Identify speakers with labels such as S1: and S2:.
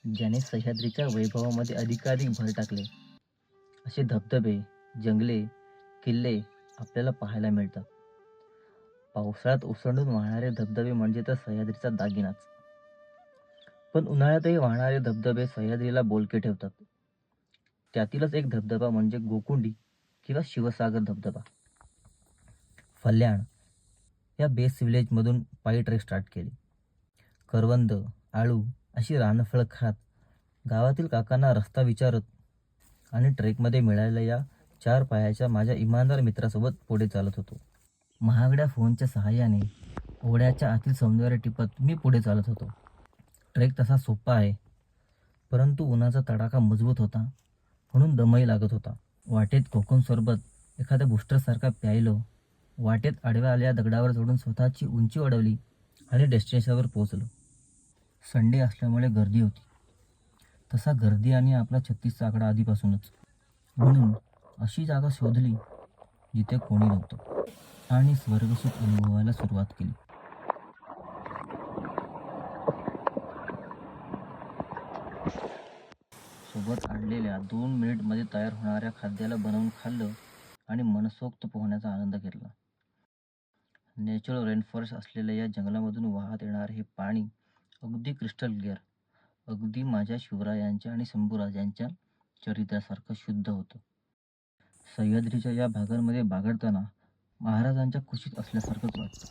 S1: ज्याने सह्याद्रीच्या वैभवामध्ये अधिकाधिक भर टाकले. असे धबधबे, जंगले, किल्ले आपल्याला पाहायला मिळतात. पावसाळ्यात ओसंडून वाहणारे धबधबे म्हणजे तर सह्याद्रीचा दागिनाच. पण उन्हाळ्यातही वाहणारे धबधबे सह्याद्रीला बोलके ठेवतात. त्यातीलच एक धबधबा म्हणजे गोकुंडी किंवा शिवसागर धबधबा. फल्याण या बेस विलेजमधून पायी ट्रेक स्टार्ट केली. करवंद, आळू अशी रानफळं खात, गावातील काकांना रस्ता विचारत आणि ट्रेकमध्ये मिळालेल्या या 4 पायाच्या माझ्या इमानदार मित्रासोबत पुढे चालत होतो. महागड्या फोनच्या सहाय्याने ओढ्याच्या आतील सौंदर्य टिपत मी पुढे चालत होतो. ट्रेक तसा सोपा आहे, परंतु उन्हाचा तडाखा मजबूत होता, म्हणून दमही लागत होता. वाटेत कोकम सरबत एखाद्या बूस्टरसारखा प्यायलो. वाटेत आडव्या आलेल्या दगडावर चढून स्वतःची उंची वाढवली आणि डेस्टिनेशनवर पोहोचलो. संडे असल्यामुळे गर्दी होती. तसा गर्दी आणि आपला 36चा आकडा आधीपासूनच. म्हणून अशी जागा शोधली जिथे कोणी नव्हतं आणि स्वर्गसुख अनुभवायला सुरुवात केली. सोबत आणलेल्या 2 मिनिटमध्ये तयार होणाऱ्या खाद्याला बनवून खाल्लं आणि मनसोक्त पोहण्याचा आनंद घेतला. नॅचरल रेनफॉरेस्ट असलेल्या या जंगलामधून वाहत येणारे हे पाणी अगदी क्रिस्टल क्लिअर, अगदी माझ्या शिवरायांच्या आणि शंभूराजांच्या चरित्रासारखं शुद्ध होतं. सह्याद्रीच्या या भागांमध्ये बागडताना महाराजांच्या कुशीत असल्यासारखंच वाटतं.